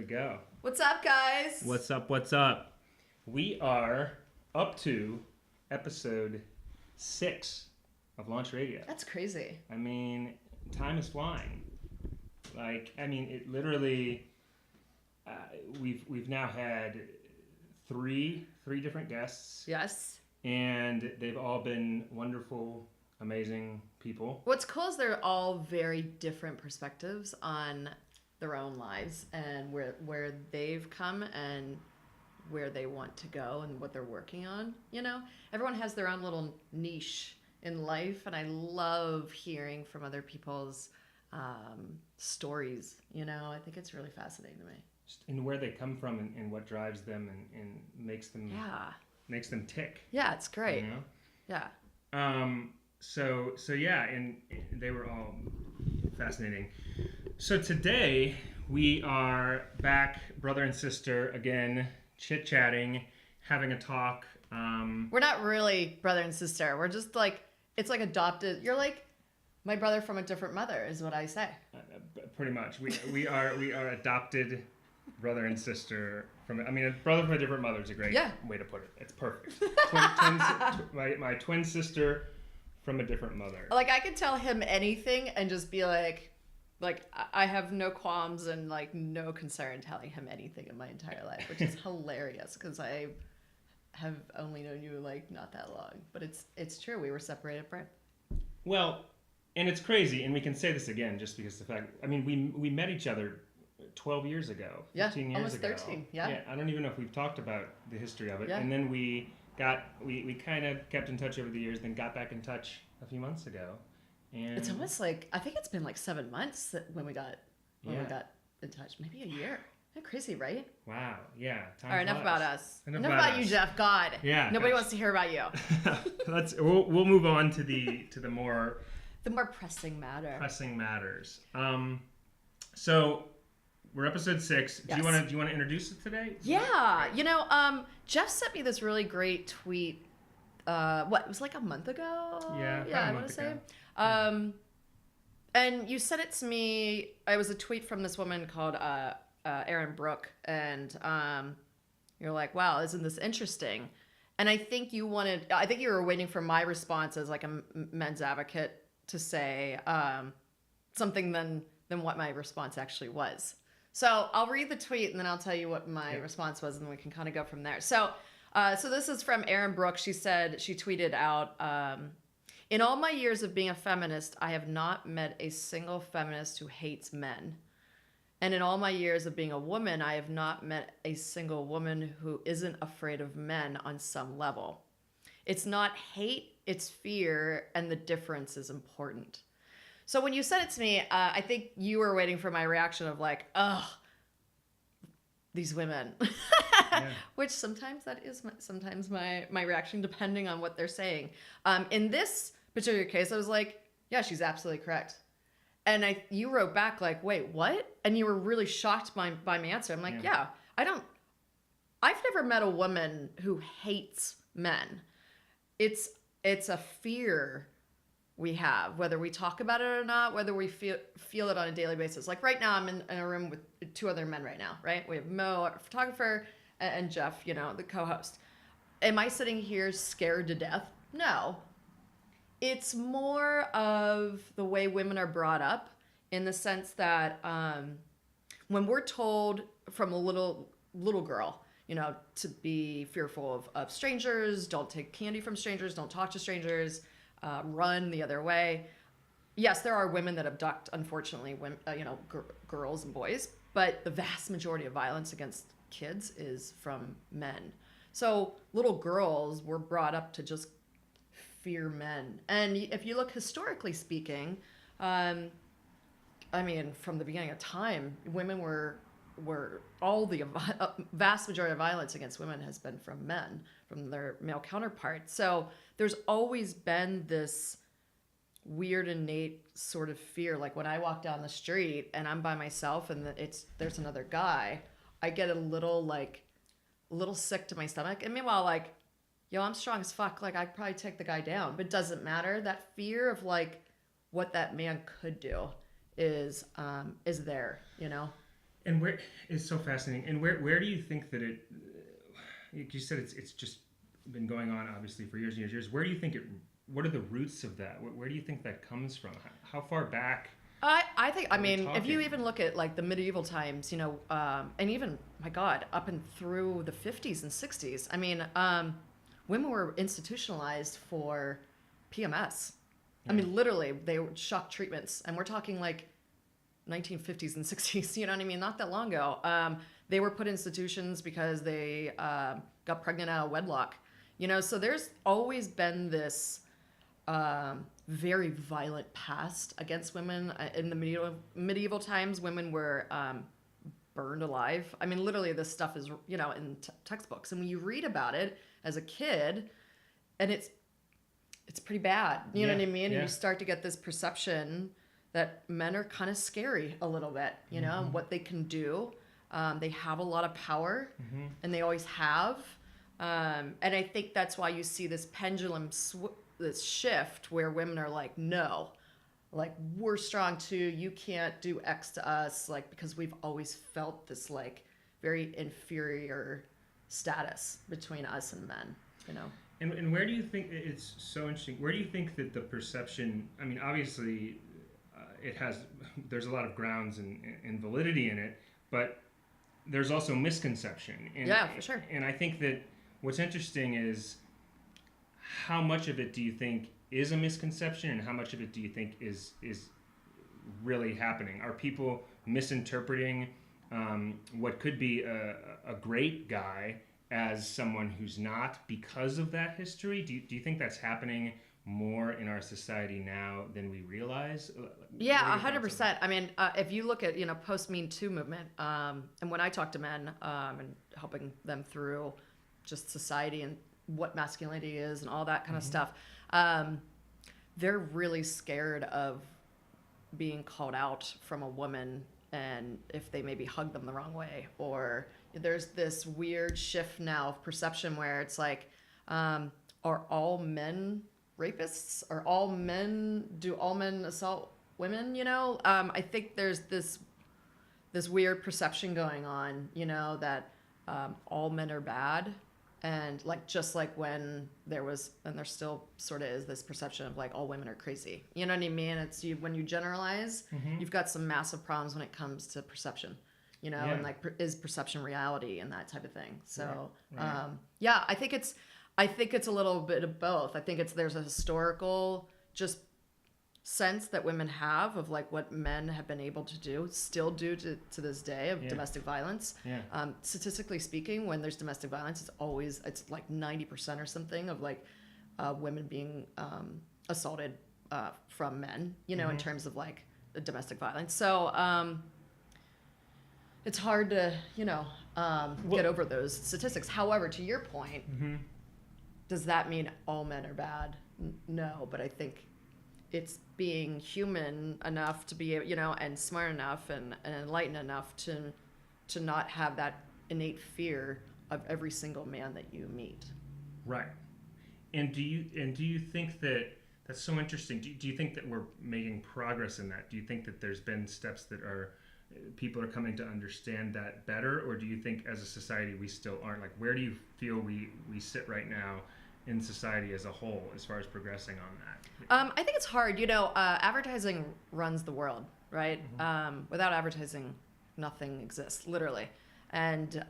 we go. What's up, guys? What's up? What's up? We are up to episode 6 of Launch Radio. That's crazy. I mean, time is flying. It literally. We've now had three different guests. Yes. And they've all been wonderful, amazing people. What's cool is they're all very different perspectives on their own lives and where they've come and where they want to go and what they're working on. You know, everyone has their own little niche in life, and I love hearing from other people's stories. You know, I think it's really fascinating to me. Just in where they come from and what drives them and makes them tick. Yeah, it's great. You know? Yeah. So yeah, and they were all fascinating. So today we are back, brother and sister, again, chit-chatting, having a talk. We're not really brother and sister. We're just like, it's like adopted. You're like my brother from a different mother is what I say. Pretty much. We are adopted brother and sister from, a brother from a different mother is a great way to put it. It's perfect. My twin sister from a different mother. Like, I could tell him anything and just be like I have no qualms and like no concern telling him anything in my entire life, which is hilarious because I have only known you like not that long. But it's true. We were separated at birth. Well, and it's crazy, and we can say this again just because the fact, we met each other 12 years ago, 15 years almost ago. 13, yeah. I don't even know if we've talked about the history of it. Yeah. And then we kind of kept in touch over the years, then got back in touch a few months ago. And it's almost like, I think it's been like 7 months when we got in touch. Maybe a year. Isn't that crazy, right? Wow, yeah. All right, enough about us. Enough about you, Geoff. God. Yeah. Nobody wants to hear about you. We'll move on to the more... The more pressing matter. Pressing matters. So... We're episode 6. Yes. Do you want to introduce it today? Yeah. You know, Geoff sent me this really great tweet. It was like a month ago? Yeah, I want to say. And you sent it to me. It was a tweet from this woman called Erin Brooke, and you're like, "Wow, isn't this interesting?" And I think you were waiting for my response as like a men's advocate to say something than what my response actually was. So I'll read the tweet and then I'll tell you what my response was, and we can kind of go from there. So this is from Erin Brooke. She tweeted out, in all my years of being a feminist, I have not met a single feminist who hates men. And in all my years of being a woman, I have not met a single woman who isn't afraid of men on some level. It's not hate, it's fear, and the difference is important. So when you sent it to me, I think you were waiting for my reaction of like, ugh, these women. Which sometimes that is sometimes my reaction, depending on what they're saying. In this particular case, I was like, yeah, she's absolutely correct. And you wrote back like, wait, what? And you were really shocked by my answer. I'm like, yeah, I've never met a woman who hates men. It's a fear we have, whether we talk about it or not, whether we feel it on a daily basis. Like right now, I'm in a room with 2 other men right now, right? We have Mo, our photographer, and Geoff, the co-host. Am I sitting here scared to death? No. It's more of the way women are brought up, in the sense that when we're told from a little girl, to be fearful of strangers, don't take candy from strangers, don't talk to strangers, run the other way. Yes, there are women that abduct, unfortunately, girls and boys, but the vast majority of violence against kids is from men. So little girls were brought up to just fear men. And if you look historically speaking, from the beginning of time, women were all the vast majority of violence against women has been from men, from their male counterparts. So there's always been this weird innate sort of fear. Like when I walk down the street and I'm by myself and there's another guy, I get a little sick to my stomach. And meanwhile, like, yo, I'm strong as fuck. Like, I'd probably take the guy down, but it doesn't matter. That fear of like what that man could do is there, And where is so fascinating. And where do you think that it? You said it's just been going on obviously for years and years and years. Where do you think it? What are the roots of that? Where do you think that comes from? How far back? I think, I mean, if you even look at like the medieval times, and even, my God, up and through the 50s and 60s, I mean, women were institutionalized for PMS. Yeah. I mean, literally, they were shock treatments. And we're talking like 1950s and 60s, you know what I mean? Not that long ago. They were put in institutions because they got pregnant out of wedlock. So there's always been this very violent past against women. In the medieval times, women were burned alive. I mean, literally, this stuff is, in textbooks. And when you read about it as a kid, and it's pretty bad. You know what I mean? Yeah. And you start to get this perception that men are kind of scary a little bit, and what they can do. They have a lot of power, and they always have. And I think that's why you see this pendulum this shift where women are like, no, like, we're strong too. You can't do X to us, like, because we've always felt this like very inferior status between us and men, And where do you think, it's so interesting, where do you think that the perception, I mean, obviously there's a lot of grounds and validity in it, but there's also misconception. Yeah, for sure. And I think that what's interesting is, how much of it do you think is a misconception, and how much of it do you think is really happening? Are people misinterpreting what could be a great guy as someone who's not because of that history? Do you think that's happening more in our society now than we realize? Yeah, 100%. I mean, if you look at, post-Me Too movement, and when I talk to men and helping them through just society and what masculinity is and all that kind of stuff, they're really scared of being called out from a woman, and if they maybe hug them the wrong way, or there's this weird shift now of perception where it's like, are all men rapists? Do all men assault women? I think there's this weird perception going on, that all men are bad. And like, just like when there was, and there still sort of is, this perception of like all women are crazy. You know what I mean? It's when you generalize, you've got some massive problems when it comes to perception, and like, is perception reality and that type of thing. So, right. Yeah, I think it's a little bit of both. I think there's a historical just sense that women have of like what men have been able to do, still do to this day, of domestic violence. Yeah. Statistically speaking, when there's domestic violence, it's like 90% or something of like women being assaulted from men, in terms of like the domestic violence. So it's hard to, get over those statistics. However, to your point, does that mean all men are bad? No, but I think it's being human enough to be, and smart enough and enlightened enough to not have that innate fear of every single man that you meet. Right. And do you think that's so interesting? Do you think that we're making progress in that? Do you think that there's been steps that people are coming to understand that better, or do you think as a society we still aren't? Like, where do you feel we sit right now in society as a whole as far as progressing on that? I think it's hard. Advertising runs the world, right? Without advertising, nothing exists, literally. And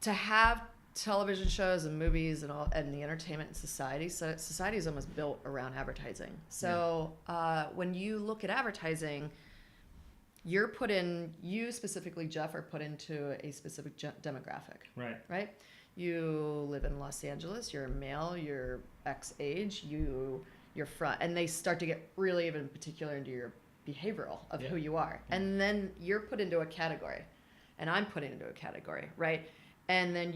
to have television shows and movies and all, and the entertainment in society, so society is almost built around advertising. So when you look at advertising, you specifically, Geoff, are put into a specific demographic. Right? You live in Los Angeles, you're a male, you're X age, you're front, and they start to get really even particular into your behavioral of who you are. And then you're put into a category, and I'm put into a category, right? And then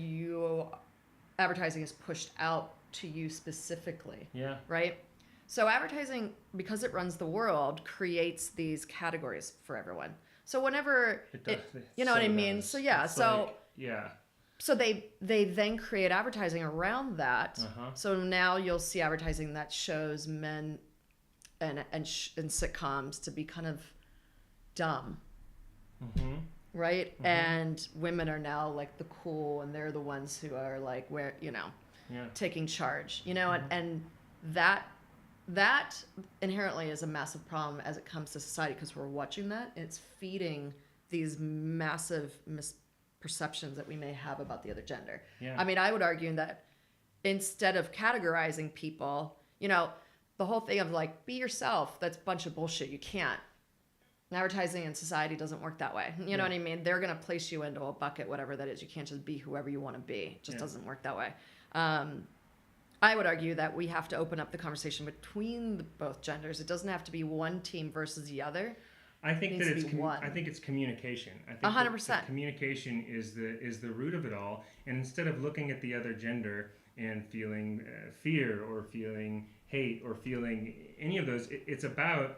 advertising is pushed out to you specifically, right? So advertising, because it runs the world, creates these categories for everyone. So whenever, you know what I mean? So yeah, So they then create advertising around that. So now you'll see advertising that shows men and sitcoms to be kind of dumb. Mm-hmm. Right? Mm-hmm. And women are now like the cool, and they're the ones who are like, where, taking charge, mm-hmm. and that inherently is a massive problem as it comes to society, because we're watching that, and it's feeding these massive misperceptions that we may have about the other gender. Yeah. I mean, I would argue that instead of categorizing people, the whole thing of like, be yourself, that's a bunch of bullshit. You can't. Advertising in society doesn't work that way. You know what I mean? They're going to place you into a bucket, whatever that is. You can't just be whoever you want to be. It just doesn't work that way. I would argue that we have to open up the conversation between both genders. It doesn't have to be one team versus the other. I think that I think it's communication. I think 100%. Communication is the root of it all. And instead of looking at the other gender and feeling fear or feeling hate or feeling any of those, it's about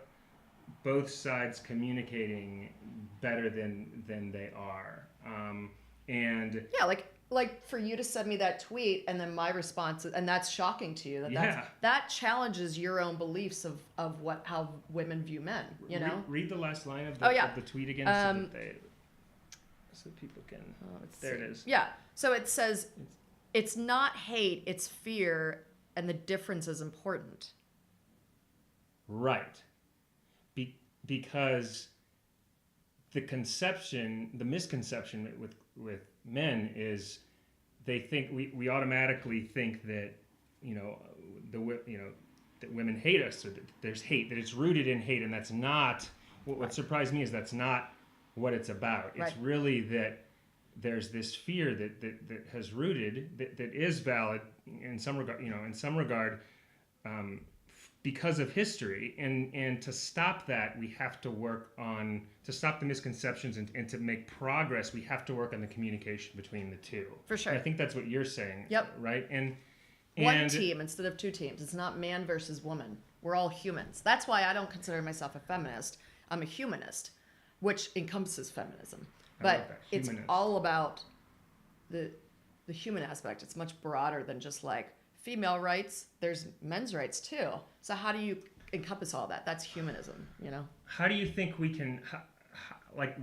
both sides communicating better than they are. And yeah, like for you to send me that tweet and then my response, and that's shocking to you, that challenges your own beliefs of how women view men, read the last line of the tweet again, so people can there see. It is. Yeah, so it says it's not hate, it's fear, and the difference is important. Right. Because the misconception with men is they think we automatically think that that women hate us, or that there's hate, that it's rooted in hate, and that's not what surprised me is that's not what it's about. It's right. really that there's this fear that has rooted that is valid in some regard, because of history, and to stop that, we have to work on, to stop the misconceptions and to make progress, we have to work on the communication between the two. For sure. And I think that's what you're saying. Yep. Right? And one team instead of two teams. It's not man versus woman. We're all humans. That's why I don't consider myself a feminist. I'm a humanist, which encompasses feminism. But it's all about the human aspect. It's much broader than just like female rights. There's men's rights too. So how do you encompass all that? That's humanism, How do you think we can,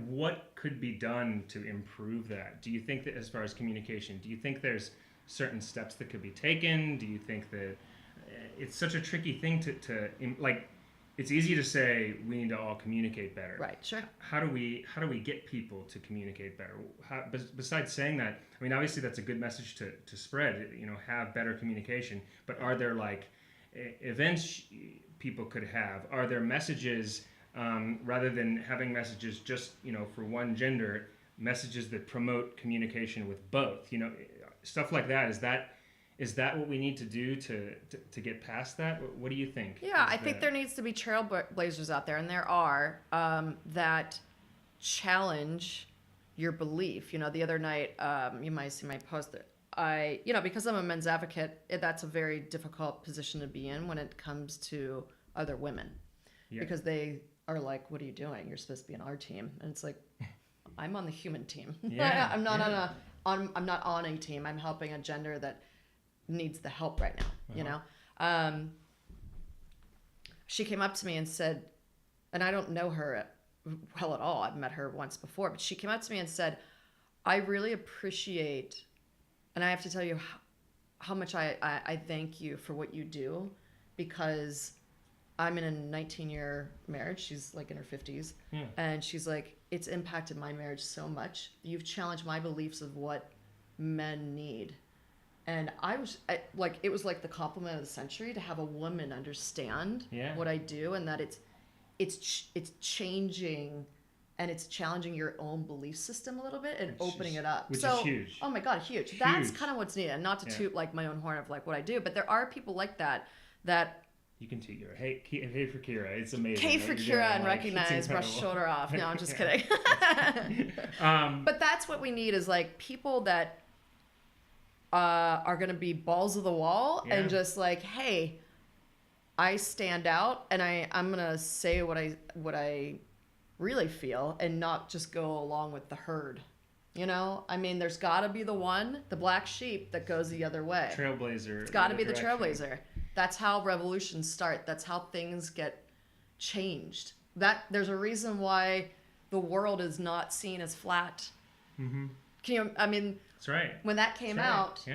what could be done to improve that? Do you think that, as far as communication, do you think there's certain steps that could be taken? Do you think that it's such a tricky thing to it's easy to say we need to all communicate better. Right, sure. How do we get people to communicate better? Besides saying that, I mean, obviously that's a good message to spread, have better communication, but are there events people could have? Are there messages, rather than having messages just, for one gender, messages that promote communication with both, stuff like that? Is that what we need to do to get past that? What do you think? Yeah, I think there needs to be trailblazers out there, and there are, that challenge your belief. The other night, you might see my post that because I'm a men's advocate, that's a very difficult position to be in when it comes to other women. Yeah. Because they are like, what are you doing? You're supposed to be on our team. And it's like, I'm on the human team. Yeah, I'm not I'm not on a team. I'm helping a gender that needs the help right now. She came up to me and said, and I don't know her well at all, I've met her once before, but she came up to me and said, I really appreciate, and I have to tell you how much I thank you for what you do, because I'm in a 19-year marriage. She's in her 50s. Yeah. And she's like, it's impacted my marriage so much. You've challenged my beliefs of what men need. And it was like the compliment of the century to have a woman understand what I do, and that it's changing, and it's challenging your own belief system a little bit and opening it up. Which is huge. Oh my God, huge. That's kind of what's needed. And not to toot my own horn of what I do, but there are people like that you can toot your hey for Kira. It's amazing. K for Kira and recognize, brush shoulder off. No, I'm just kidding. But that's what we need, is people that are going to be balls of the wall and just hey, I stand out, and I'm going to say what I really feel, and not just go along with the herd. I mean, there's got to be the black sheep that goes the other way. Trailblazer. It's got to be the trailblazer. That's how revolutions start. That's how things get changed. There's a reason why the world is not seen as flat. Mm-hmm. I mean, that's right. When that came out,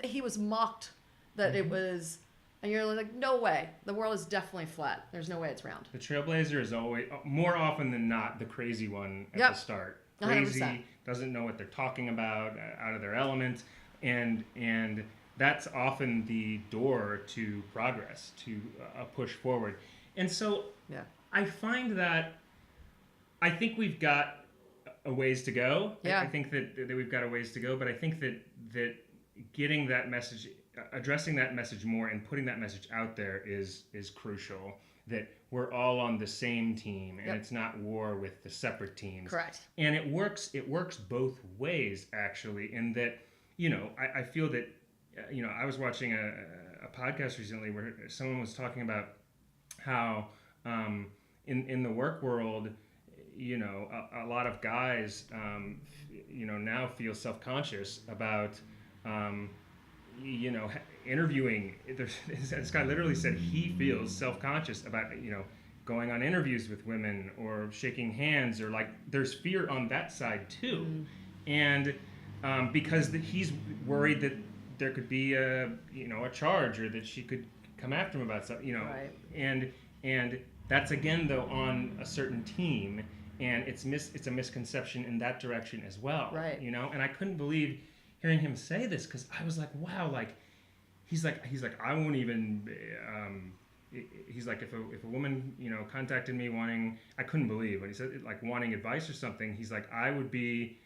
he was mocked that it was, and you're like, no way, the world is definitely flat. There's no way it's round. The trailblazer is always, more often than not, the crazy one at the start. Crazy, 100%. Doesn't know what they're talking about, out of their element, and that's often the door to progress, to a push forward. And so I find that I think we've got a ways to go. I think that we've got a ways to go, but I think that getting that message, addressing that message more and putting that message out there is crucial. That we're all on the same team, and it's not war with the separate teams. Correct. And it works both ways, actually, in that, I feel that, I was watching a podcast recently where someone was talking about how in the work world, a lot of guys, now feel self-conscious about, interviewing. This guy literally said he feels self-conscious about, going on interviews with women or shaking hands, or like there's fear on that side too. And because he's worried that there could be a charge, or that she could come after him about something, Right. and that's again though on a certain team, and it's a misconception in that direction as well. Right. And I couldn't believe hearing him say this, because I was like, wow, like he's like I won't even he's like, if a woman contacted me wanting, I couldn't believe when he said like wanting advice or something, he's like, I would be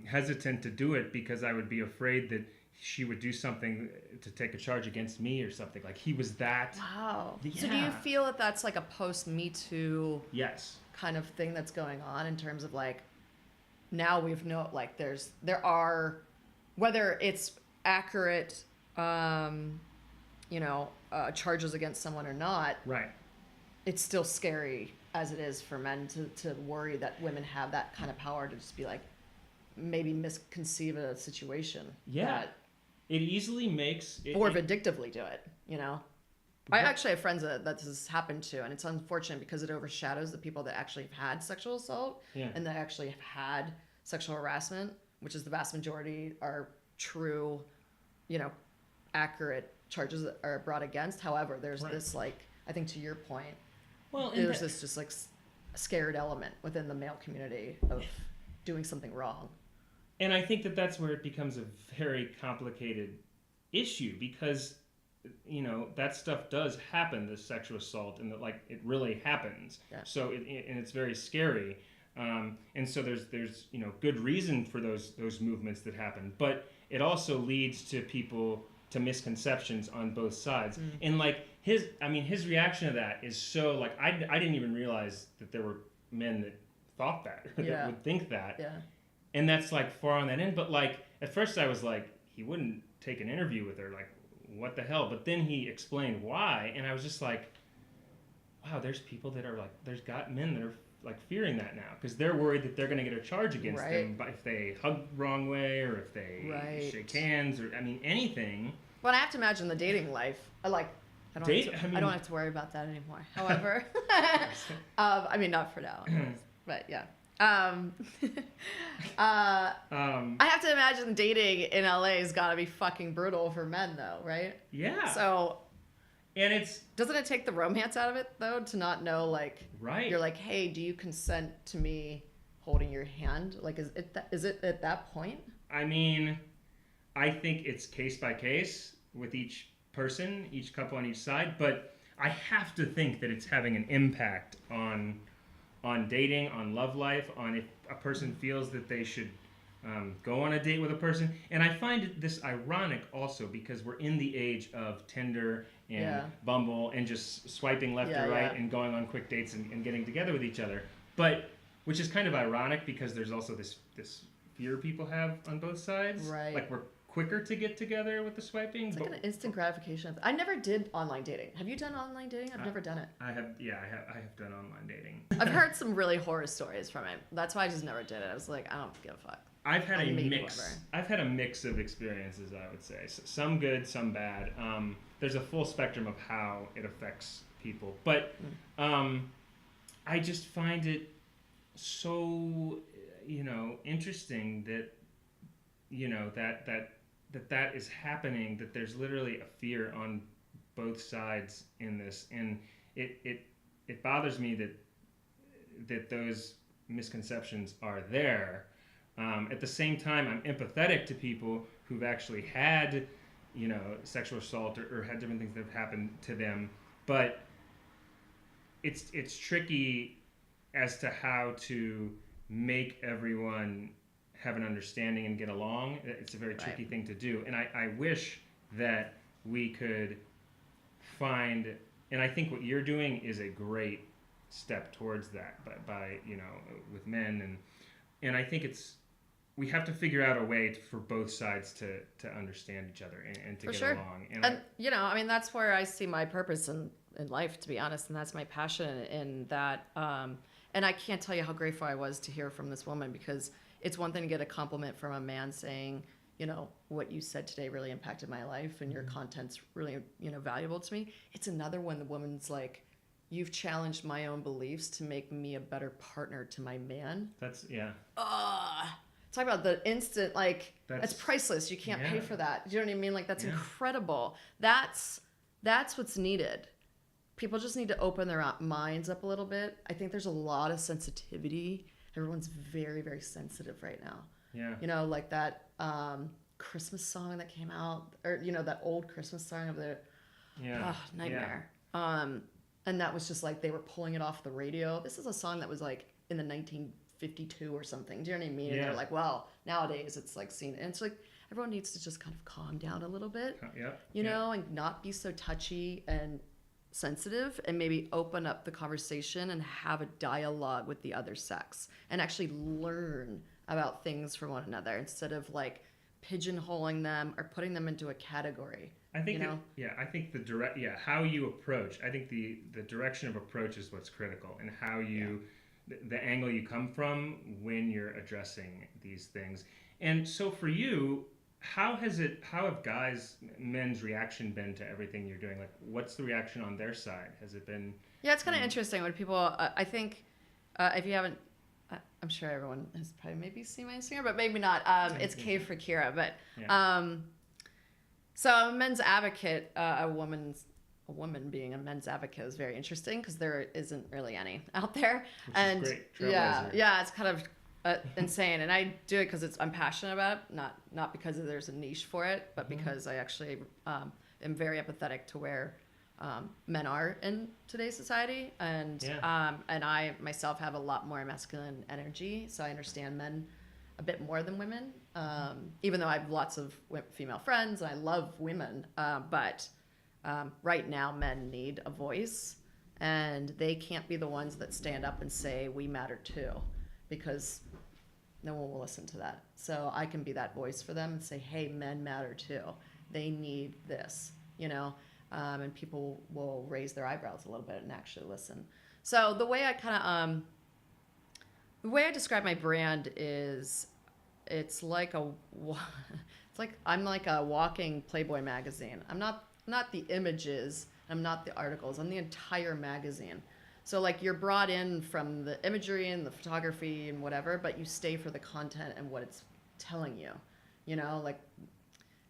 hesitant to do it because I would be afraid that she would do something to take a charge against me or something. Like he was that. Wow. Yeah. So do you feel that that's like a post-Me Too kind of thing that's going on, in terms of like, now we've like there are, whether it's accurate, charges against someone or not, right? It's still scary as it is for men to worry that women have that kind of power to just be like, maybe misconceive a situation. Yeah. It easily makes it, or vindictively do it, I actually have friends that this has happened to, and it's unfortunate because it overshadows the people that actually have had sexual assault and that actually have had sexual harassment, which is the vast majority are true, accurate charges that are brought against. However, there's this, like, I think to your point, there's this just like scared element within the male community of doing something wrong. And I think that that's where it becomes a very complicated issue, because that stuff does happen, this sexual assault, and that, like, it really happens. Yeah. So and it's very scary. And so there's good reason for those movements that happen, but it also leads to people to misconceptions on both sides. And like his reaction to that is so, like, I didn't even realize that there were men that thought that, or that would think that. Yeah. And that's like far on that end. But like at first I was like, he wouldn't take an interview with her, like, what the hell? But then he explained why, and I was just like, wow, there's people that are like, there's got men that are like fearing that now, because they're worried that they're going to get a charge against them, but if they hug the wrong way, or if they shake hands, or anything. Well, I have to imagine the dating life. I don't have to worry about that anymore. However, not for now, but yeah. I have to imagine dating in LA has got to be fucking brutal for men, though, right? Yeah. So, and doesn't it take the romance out of it, though, to not know, like, right? You're like, hey, do you consent to me holding your hand? Like, is it at that point? I mean, I think it's case by case with each person, each couple on each side, but I have to think that it's having an impact on dating, on love life, on if a person feels that they should go on a date with a person. And I find this ironic also, because we're in the age of Tinder and Bumble and just swiping left or right and going on quick dates and getting together with each other. But which is kind of ironic, because there's also this fear people have on both sides. Right. Like, we're quicker to get together with the swiping. It's like an instant gratification. I never did online dating. Have you done online dating? I've never done it. I have done online dating. I've heard some really horror stories from it. That's why I just never did it. I was like, I don't give a fuck. I've had a mix of experiences, I would say. Some good, some bad. There's a full spectrum of how it affects people. But I just find it so, interesting that, that is happening, that there's literally a fear on both sides in this. And it bothers me that those misconceptions are there. At the same time, I'm empathetic to people who've actually had, sexual assault or had different things that have happened to them. But it's tricky as to how to make everyone have an understanding and get along. It's a very tricky thing to do. And I wish that we could find, and I think what you're doing is a great step towards that by with men, and I think we have to figure out a way for both sides to understand each other and to for get sure. along. And that's where I see my purpose in life, to be honest, and that's my passion in that. And I can't tell you how grateful I was to hear from this woman, because it's one thing to get a compliment from a man saying, what you said today really impacted my life and your content's really, valuable to me. It's another when the woman's like, you've challenged my own beliefs to make me a better partner to my man. That's, yeah. Talk about the instant, that's priceless. You can't pay for that. Do you know what I mean? Like, that's incredible. That's what's needed. People just need to open their minds up a little bit. I think there's a lot of sensitivity. Everyone's very, very sensitive right now. Yeah. Like that Christmas song that came out, or that old Christmas song of the nightmare. Yeah. And that was just like they were pulling it off the radio. This is a song that was like in the 1952 or something. Do you know what I mean? Yeah. And they're like, well, nowadays it's like seen, and it's like everyone needs to just kind of calm down a little bit. And not be so touchy and sensitive, and maybe open up the conversation and have a dialogue with the other sex and actually learn about things from one another instead of like pigeonholing them or putting them into a category. I think I think how you approach, I think the direction of approach is what's critical, and how you the angle you come from when you're addressing these things. And so for you, how have men's reaction been to everything you're doing? Like, what's the reaction on their side? Has it been? Yeah, it's kind of interesting when people, I think, if you haven't, I'm sure everyone has probably maybe seen my Instagram, but maybe not. It's Geoff Kira, but, so I'm a men's advocate, a woman being a men's advocate is very interesting because there isn't really any out there. Which and is great. It's kind of insane, and I do it because I'm passionate about it, not because there's a niche for it, but because I actually am very empathetic to where men are in today's society, and I myself have a lot more masculine energy, so I understand men a bit more than women, even though I have lots of female friends and I love women, but right now men need a voice, and they can't be the ones that stand up and say we matter too, because no one will listen to that. So I can be that voice for them and say, hey, men matter too. They need this, and people will raise their eyebrows a little bit and actually listen. So the way I describe my brand is it's like I'm like a walking Playboy magazine. I'm not the images, I'm not the articles, I'm the entire magazine. So like you're brought in from the imagery and the photography and whatever, but you stay for the content and what it's telling you,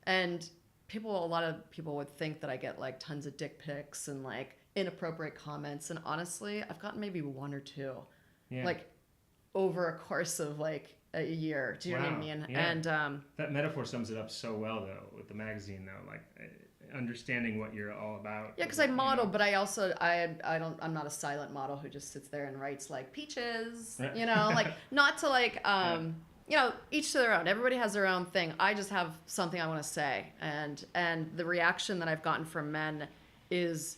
and a lot of people would think that I get like tons of dick pics and like inappropriate comments. And honestly, I've gotten maybe one or two, like over a course of like a year. Do you know what I mean? Yeah. And that metaphor sums it up so well though, with the magazine though, like understanding what you're all about. Yeah, because I model, but I also I'm not a silent model who just sits there and writes like peaches, like not to like each to their own. Everybody has their own thing. I just have something I want to say, and the reaction that I've gotten from men is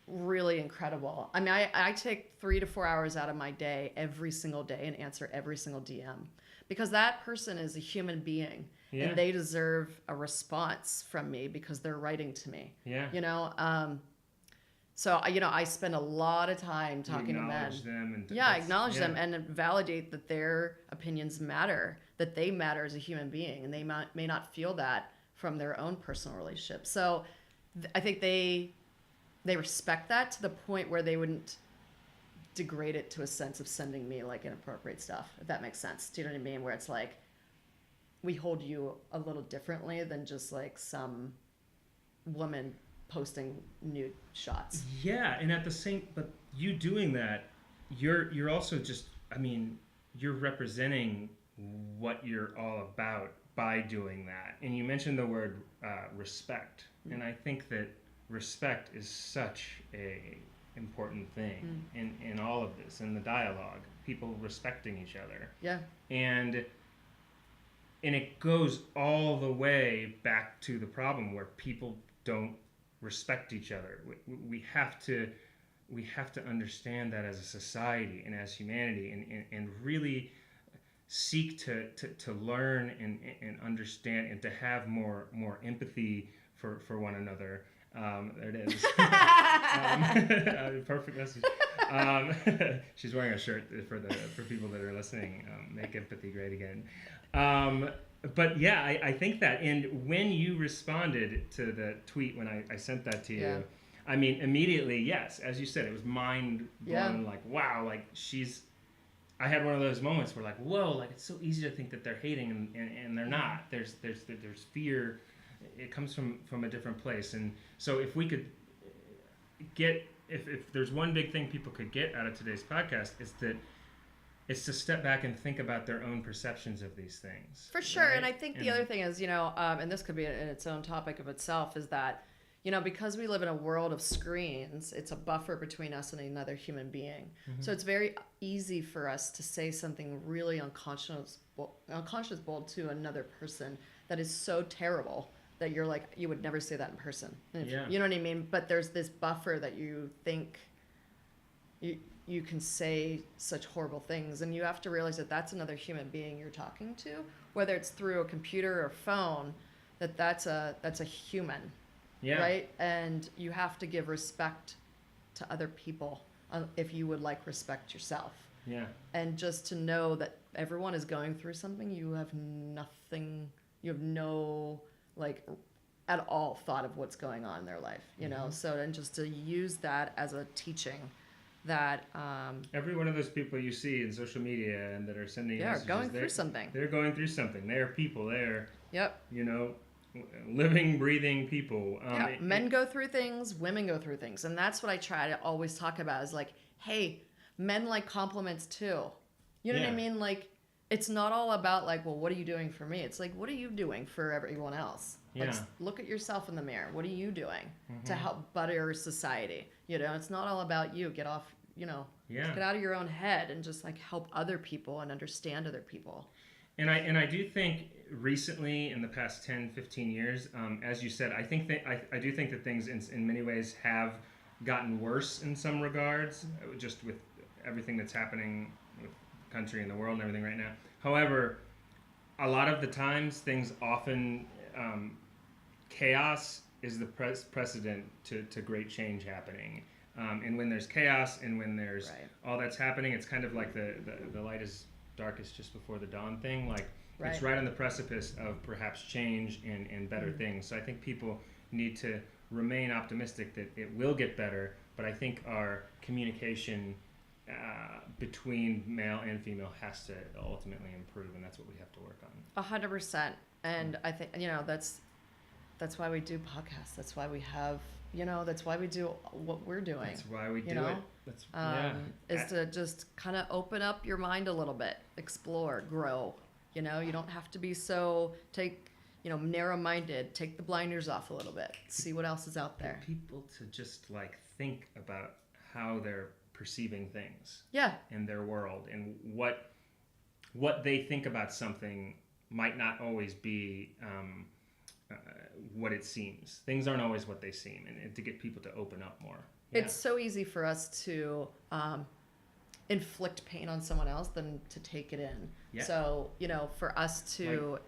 really incredible. I mean, I take 3 to 4 hours out of my day every single day and answer every single DM, because that person is a human being. Yeah. And they deserve a response from me because they're writing to me. Yeah. So I spend a lot of time talking to men. Acknowledge them acknowledge them and validate that their opinions matter, that they matter as a human being, and they may not feel that from their own personal relationship. So I think they respect that to the point where they wouldn't degrade it to a sense of sending me like inappropriate stuff, if that makes sense. Do you know what I mean? Where it's like, we hold you a little differently than just like some woman posting nude shots. Yeah, and at the same, but you doing that, you're also just, I mean, you're representing what you're all about by doing that. And you mentioned the word respect, and I think that respect is such a important thing in all of this, in the dialogue, people respecting each other. Yeah. And it goes all the way back to the problem where people don't respect each other. We have to understand that as a society and as humanity, and really seek to learn and understand and to have more empathy for one another. There it is. Perfect message. She's wearing a shirt for people that are listening. Make empathy great again. But yeah, I think that. And when you responded to the tweet when I sent that to you, I mean, immediately, yes, as you said, it was mind blown. Like, wow, like I had one of those moments where like, whoa, like it's so easy to think that they're hating and they're not. There's fear. It comes from a different place. And so if we could get, if there's one big thing people could get out of today's podcast, it's to step back and think about their own perceptions of these things. For sure. Right? And I think the other thing is, and this could be in its own topic of itself, is that, because we live in a world of screens, it's a buffer between us and another human being. Mm-hmm. So it's very easy for us to say something really unconscionable to another person that is so terrible that you're like, you would never say that in person. You know what I mean? But there's this buffer that you think you can say such horrible things, and you have to realize that that's another human being you're talking to, whether it's through a computer or phone, that's a human. Yeah. Right? And you have to give respect to other people if you would like respect yourself. Yeah. And just to know that everyone is going through something, you have no, like, at all thought of what's going on in their life, you know? So, and just to use that as a teaching that... every one of those people you see in social media and that are sending messages... Yeah, going through something. They're going through something. They're people. They're... Yep. Living, breathing people. Men go through things, women go through things. And that's what I try to always talk about is like, hey, men like compliments too. You know what I mean? Like, it's not all about like, well, what are you doing for me? It's like, what are you doing for everyone else? Yeah. Like, look at yourself in the mirror. What are you doing to help better society? It's not all about you. Get off, get out of your own head and just like help other people and understand other people. And I do think recently, in the past 10, 15 years, as you said, I think that I do think that things in many ways have gotten worse in some regards, just with everything that's happening with the country and the world and everything right now. However, a lot of the times, things often, chaos is the precedent to great change happening. And when there's chaos and when there's all that's happening, it's kind of like the light is darkest just before the dawn thing. Like, it's right on the precipice of perhaps change and better things. So I think people need to remain optimistic that it will get better, but I think our communication between male and female has to ultimately improve, and that's what we have to work on. 100%. And I think, that's why we do podcasts. That's why we have, that's why we do what we're doing. That's why we do it. Is to just kind of open up your mind a little bit, explore, grow. You don't have to be so narrow-minded. Take the blinders off a little bit. See what else is out there. People to just like think about how they're perceiving things. Yeah. In their world, and what they think about something might not always be what it seems. Things aren't always what they seem, and to get people to open up more. Yeah. It's so easy for us to inflict pain on someone else than to take it in. Yeah. So, for us to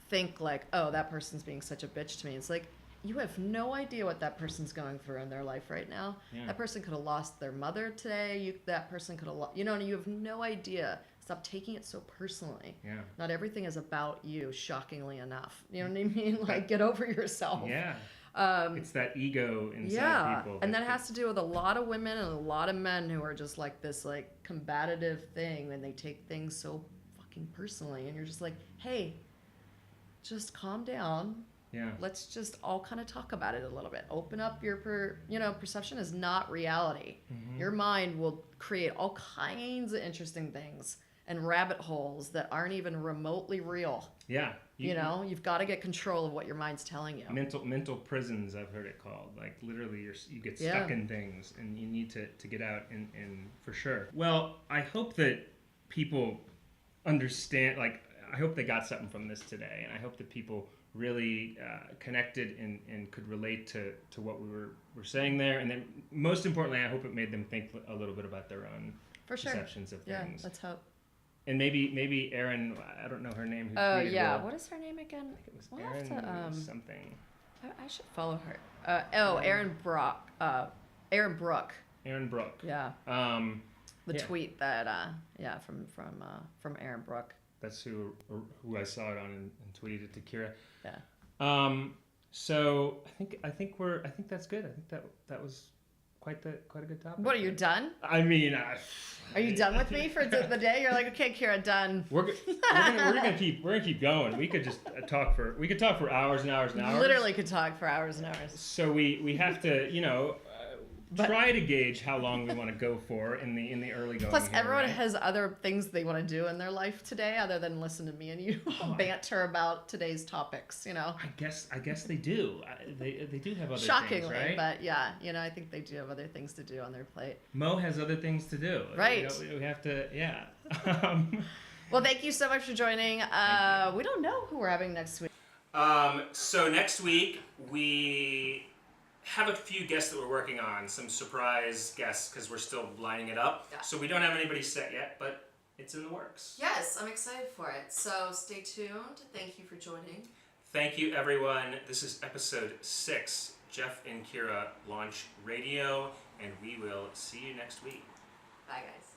think like, oh, that person's being such a bitch to me. It's like, you have no idea what that person's going through in their life right now. Yeah. That person could have lost their mother today. That person could have lost, you have no idea. Stop taking it so personally. Yeah. Not everything is about you, shockingly enough. You know what I mean? Like, get over yourself. Yeah. It's that ego inside people. And that has to do with a lot of women and a lot of men who are just like this like combative thing, and they take things so fucking personally, and you're just like, hey, just calm down. Yeah. Let's just all kind of talk about it a little bit. Open up your perception is not reality. Mm-hmm. Your mind will create all kinds of interesting things and rabbit holes that aren't even remotely real. Yeah. You've got to get control of what your mind's telling you. Mental prisons, I've heard it called. Like literally you get stuck in things and you need to get out and for sure. Well, I hope that people understand, like I hope they got something from this today, and I hope that people really connected and could relate to what we were saying there. And then most importantly, I hope it made them think a little bit about their own perceptions of things. Yeah, let's hope. And maybe Erin, I don't know her name. Oh, yeah. What is her name again? I think it was Erin something. I should follow her. Erin Brock. Erin Brooke. Erin Brooke. Yeah. Tweet that, from Erin Brooke. That's who I saw it on and tweeted it to Kira. Yeah. So I think that's good. I think that was quite a good topic. What, are you done? I mean, are you done with me for the day? You're like, okay, Kira, done. We're gonna keep going. We could just talk for hours and hours and hours. Literally could talk for hours and hours. So we have to try to gauge how long we want to go for in the early going. Plus, everyone has other things they want to do in their life today, other than listen to me and you banter about today's topics. I guess they do. They do have other shockingly, things, right? But yeah, I think they do have other things to do on their plate. Mo has other things to do. Right. We have to. Yeah. Well, thank you so much for joining. We don't know who we're having next week. So next week we have a few guests that we're working on, some surprise guests because we're still lining it up. Yeah. So we don't have anybody set yet, but it's in the works. Yes, I'm excited for it. So stay tuned. Thank you for joining. Thank you, everyone. This is episode 6, Geoff and Kira Launch Radio, and we will see you next week. Bye, guys.